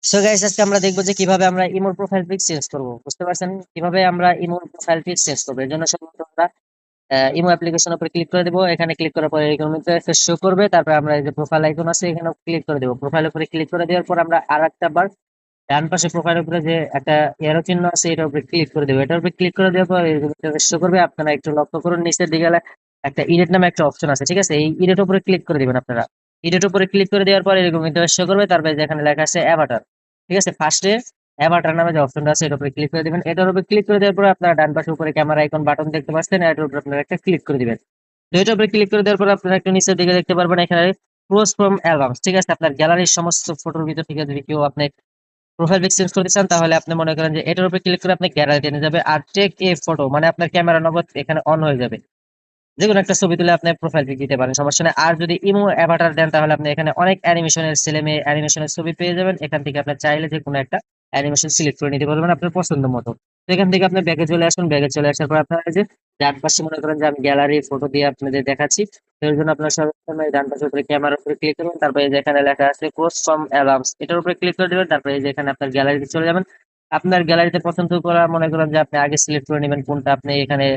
So guys, আজকে আমরা দেখবো যে কিভাবে আমরা ইমোর প্রোফাইল পিক চেঞ্জ করব। বুঝতে পারছেন কিভাবে আমরা ইমোর প্রোফাইল পিক চেঞ্জ করবো? এর জন্য সাধারণত আমরা ইমো অ্যাপ্লিকেশন উপরে ক্লিক করে দেবো। এখানে ক্লিক করার পরে এরকম ইন্টারফেস শো করবে। তারপরে আমরা এই যে প্রোফাইল আইকন আছে এখানে ক্লিক করে দেবো। প্রোফাইল উপরে ক্লিক করে দেওয়ার পর আমরা আর একটা বার ডান পাশে প্রোফাইল উপরে যে একটা এরো চিহ্ন আছে এটার উপরে ক্লিক করে দেবো। এটার উপরে ক্লিক করে দেওয়ার পর এরকম ইন্টারফেস শো করবে। আপনারা একটু লক্ষ্য করুন, নিচের দিকে একটা ইডিট নামে একটা অপশন আছে, ঠিক আছে? এই ইডিট উপরে ক্লিক করে দিবেন আপনারা। ইডিট উপরে ক্লিক করে দেওয়ার পর এরকম ইন্টারফেস শো করবে। তারপরে যেখানে লেখা আছে অ্যাভাটার, ঠিক আছে? ফার্স্টে অ্যাভাটার নামে যে অপশনটা আছে এটার উপরে ক্লিক করে দিবেন। এটার উপরে ক্লিক করে দেওয়ার পর আপনারা ডান পাশে উপরে ক্যামেরা আইকন বাটন দেখতে পাচ্ছেন, এটার উপরে আপনারা একটা ক্লিক করে দিবেন। তো এটার উপরে ক্লিক করে দেওয়ার পর আপনারা একটু নিচের দিকে দেখতে পারবেন এখানে ক্লোজ ফ্রম অ্যালবামস, ঠিক আছে? আপনার গ্যালারির সমস্ত ফটোর ভিতর থেকে যদি কেউ আপনি প্রোফাইল পিক চেঞ্জ করতে চান তাহলে আপনি মনে করেন যে এটার উপরে ক্লিক করে আপনি গ্যালারিতে নিয়ে যাবে। আর টেক এ ফটো মানে আপনার ক্যামেরা নগদ এখানে অন হয়ে যাবে। যেকোনো একটা ছবি তুলে আপনি প্রোফাইল পিক দিতে পারেন, সমস্যা নেই। আর যদি ইমো অ্যাভাটার দেন তাহলে আপনি এখানে অনেক অ্যানিমেশনের ছেলে মেয়ে অ্যানিমেশনের ছবি পেয়ে যাবেন। এখান থেকে আপনি চাইলে যে কোনো একটা অ্যানিমেশন সিলেক্ট করে নিতে পারবেন আপনার পছন্দ মতো। তো এখান থেকে আপনি ব্যাগে চলে আসুন। ব্যাগে চলে আসার পর আপনার এই যে ডান পাশে মনে করেন যে আমি গ্যালারি ফটো দিয়ে আপনাদের দেখাচ্ছি। তো এর জন্য আপনার সর্বপ্রথমে এই ডান পাশের উপরে ক্যামেরার উপরে ক্লিক করবেন। তারপরে এই যে এখানে লেখা আছে ক্লোজ ফ্রম অ্যালবামস, এটার উপরে ক্লিক করে দিবেন। তারপরে এই যে এখানে আপনার গ্যালারিতে চলে যাবেন। আপনার গ্যালারিতে পছন্দ করা মনে করেন যে আপনি আগে সিলেক্ট করে নেবেন কোনটা আপনি এখানে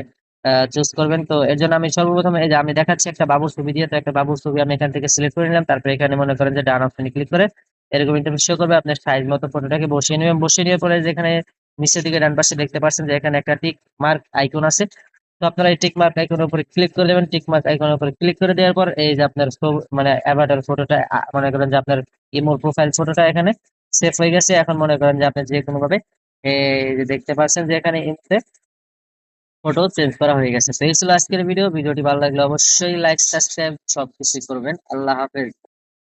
চুজ করবেন। তো এর জন্য আমি সর্বপ্রথম এই যে আমি দেখাচ্ছি একটা বাবুর ছবি দিয়ে, তো একটা বাবুর ছবি আমি এখান থেকে সিলেক্ট করে নিলাম। তারপরে এখানে মনে করেন যে ডান অপশনে ক্লিক করে এরকম ইন্টারফেস শো করবে। আপনার সাইজ মতো ফটোটাকে বসিয়ে নেবেন। বসিয়ে নেওয়ার পরে যেখানে নিচের দিকে ডান পাশে দেখতে পাচ্ছেন যে এখানে একটা টিক মার্ক আইকন আছে। তো আপনারা এই টিক মার্ক আইকনের উপরে ক্লিক করে দেবেন। টিক মার্ক আইকনের উপরে ক্লিক করে দেওয়ার পর এই যে আপনার মানে অ্যাভাটার ফটোটা মনে করেন যে আপনার ইমোর প্রোফাইল ফটোটা এখানে সেভ হয়ে গেছে। এখন মনে করেন যে আপনি যে কোনো ভাবে এই যে দেখতে পাচ্ছেন যে এখানে ইমোতে ফটো চেঞ্জ করা হয়ে গেছে। তো এই ছিল আজকের ভিডিও। ভিডিওটি ভালো লাগলে অবশ্যই লাইক সাবস্ক্রাইব সবকিছু করবেন। আল্লাহ হাফেজ।